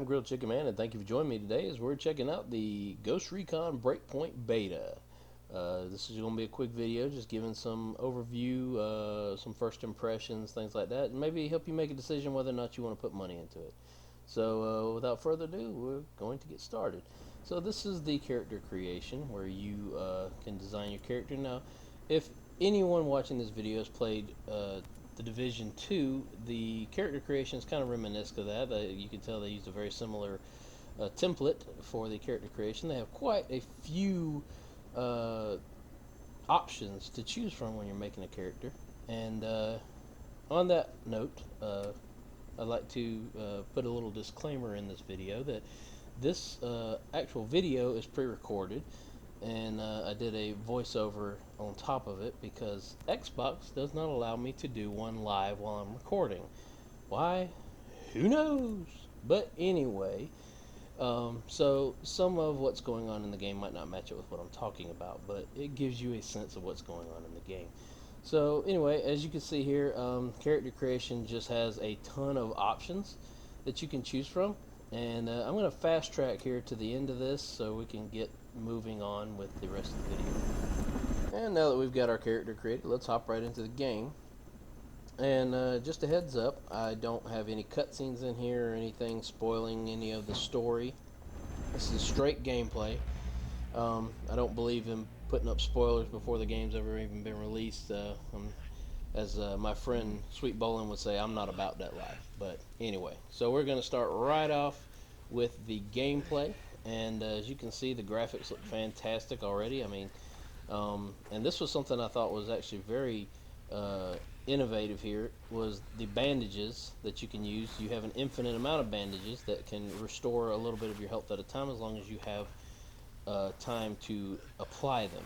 I'm Griledchikenman, and thank you for joining me today as we're checking out the Ghost Recon Breakpoint Beta. This is going to be a quick video, just giving some overview, some first impressions, things like that, and maybe help you make a decision whether or not you want to put money into it. So without further ado, we're going to get started. So this is the character creation, where you can design your character. Now, if anyone watching this video has played the Division 2, the character creation is kind of reminiscent of that. You can tell they used a very similar template for the character creation. They have quite a few options to choose from when you're making a character. And on that note, I'd like to put a little disclaimer in this video that this actual video is pre-recorded, and I did a voiceover on top of it because Xbox does not allow me to do one live while I'm recording. Why? Who knows? But anyway, so some of what's going on in the game might not match up with what I'm talking about, but it gives you a sense of what's going on in the game. So anyway, as you can see here, character creation just has a ton of options that you can choose from. And I'm going to fast track here to the end of this so we can get moving on with the rest of the video. And now that we've got our character created, let's hop right into the game. And just a heads up, I don't have any cutscenes in here or anything spoiling any of the story. This is straight gameplay. I don't believe in putting up spoilers before the game's ever even been released. As my friend Sweet Bowling would say, I'm not about that life. But anyway, so we're going to start right off with the gameplay. And as you can see, the graphics look fantastic already. I mean, and this was something I thought was actually very innovative here, was the bandages that you can use. You have an infinite amount of bandages that can restore a little bit of your health at a time as long as you have time to apply them.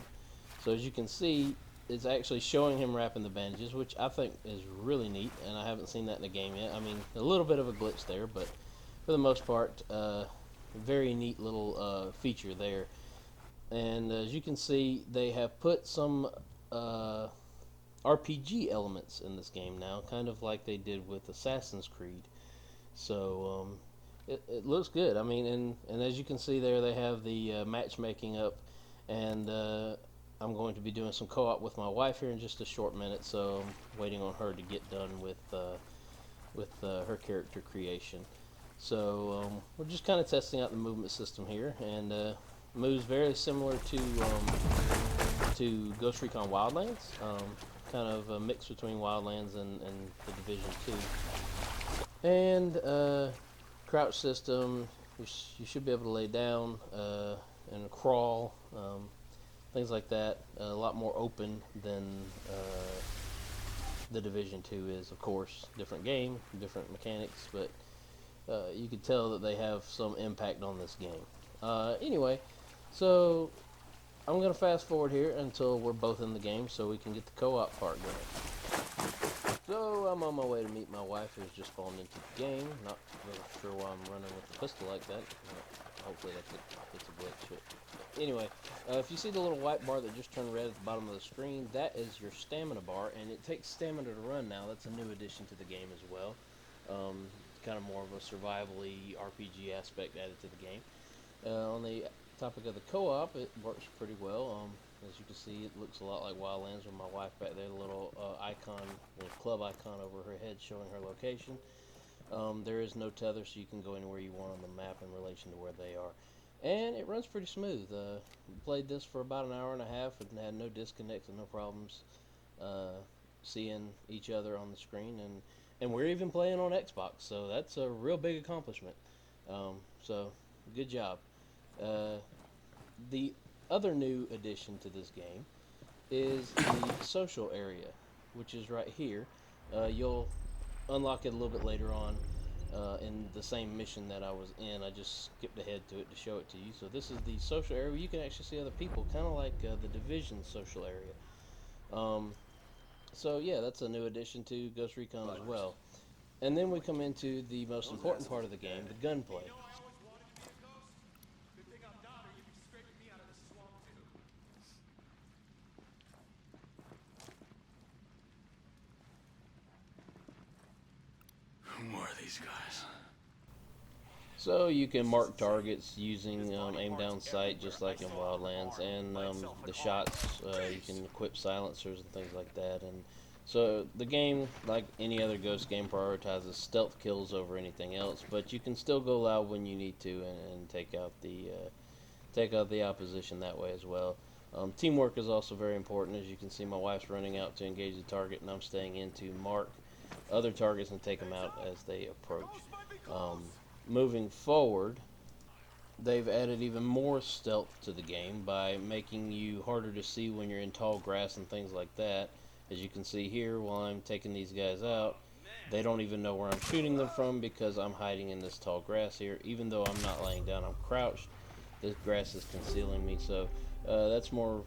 So as you can see, it's actually showing him wrapping the bandages, which I think is really neat, and I haven't seen that in the game yet. I mean, a little bit of a glitch there, but for the most part, very neat little feature there. And as you can see, they have put some RPG elements in this game now, kind of like they did with Assassin's Creed. So it looks good. I mean, and as you can see there, they have the matchmaking up, and I'm going to be doing some co-op with my wife here in just a short minute, so I'm waiting on her to get done with her character creation. So we're just kind of testing out the movement system here, and moves very similar to Ghost Recon Wildlands, kind of a mix between Wildlands and the Division 2. And crouch system, you should be able to lay down and crawl. Things like that, a lot more open than the Division 2 is, of course. Different game, different mechanics, but you can tell that they have some impact on this game. Anyway, so I'm going to fast forward here until we're both in the game so we can get the co-op part going. So I'm on my way to meet my wife, who's just fallen into the game. Not really sure why I'm running with a pistol like that. Hopefully it's a glitch. But anyway, if you see the little white bar that just turned red at the bottom of the screen, that is your stamina bar, and it takes stamina to run now. That's a new addition to the game as well. Kind of more of a survival-y RPG aspect added to the game. On the topic of the co-op, it works pretty well. As you can see, it looks a lot like Wildlands with my wife back there, the little icon, the club icon over her head showing her location. There is no tether, so you can go anywhere you want on the map in relation to where they are. And it runs pretty smooth. Played this for about an hour and a half and had no disconnects and no problems seeing each other on the screen. And we're even playing on Xbox, so that's a real big accomplishment. So, good job. The other new addition to this game is the social area, which is right here. You'll unlock it a little bit later on in the same mission that I was in. I just skipped ahead to it to show it to you. So this is the social area where you can actually see other people, kind of like the Division social area. So yeah, that's a new addition to Ghost Recon as well. And then we come into the most important part of the game, the gunplay. Who are these guys? So you can mark targets using aim down sight, just like in Wildlands, and the shots you can equip silencers and things like that. And so the game, like any other Ghost game, prioritizes stealth kills over anything else. But you can still go loud when you need to and take out the opposition that way as well. Teamwork is also very important. As you can see, my wife's running out to engage the target, and I'm staying in to mark other targets and take them out as they approach. Moving forward, they've added even more stealth to the game by making you harder to see when you're in tall grass and things like that. As you can see here, while I'm taking these guys out, they don't even know where I'm shooting them from because I'm hiding in this tall grass here. Even though I'm not laying down, I'm crouched. This grass is concealing me, so that's more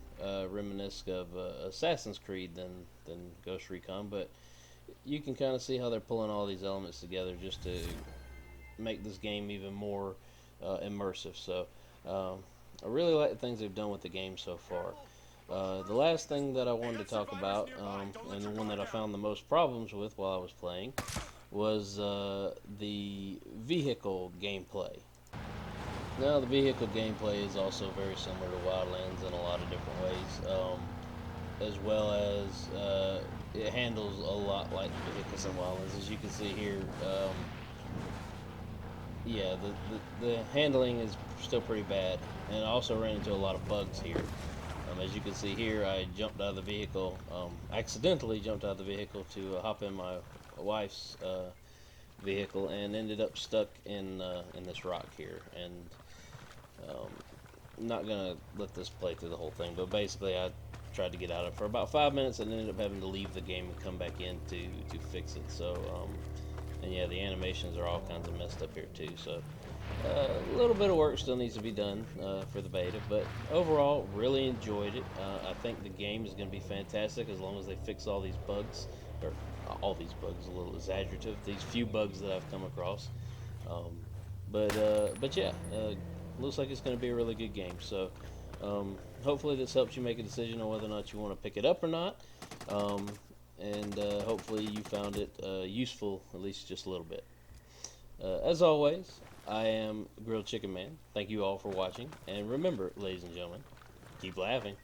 reminiscent of Assassin's Creed than Ghost Recon, but you can kind of see how they're pulling all these elements together just to make this game even more immersive. So I really like the things they've done with the game so far. The last thing that I wanted to talk about, and the one that I found the most problems with while I was playing, was the vehicle gameplay. Now, the vehicle gameplay is also very similar to Wildlands in a lot of different ways, as well as it handles a lot like the vehicles in Wildlands. As you can see here, yeah, the handling is still pretty bad, and I also ran into a lot of bugs here. As you can see here, I jumped out of the vehicle, accidentally jumped out of the vehicle to hop in my wife's vehicle, and ended up stuck in this rock here. And I'm not gonna let this play through the whole thing, but basically I tried to get out of it for about 5 minutes and ended up having to leave the game and come back in to fix it. So and yeah, the animations are all kinds of messed up here too. So a little bit of work still needs to be done for the beta, but overall, really enjoyed it. I think the game is going to be fantastic as long as they fix all these bugs, or all these bugs, a little exaggerative. These few bugs that I've come across, but yeah, looks like it's going to be a really good game. So hopefully this helps you make a decision on whether or not you want to pick it up or not. And hopefully you found it useful, at least just a little bit. As always, I am Griledchikenman. Thank you all for watching, and remember, ladies and gentlemen, keep laughing.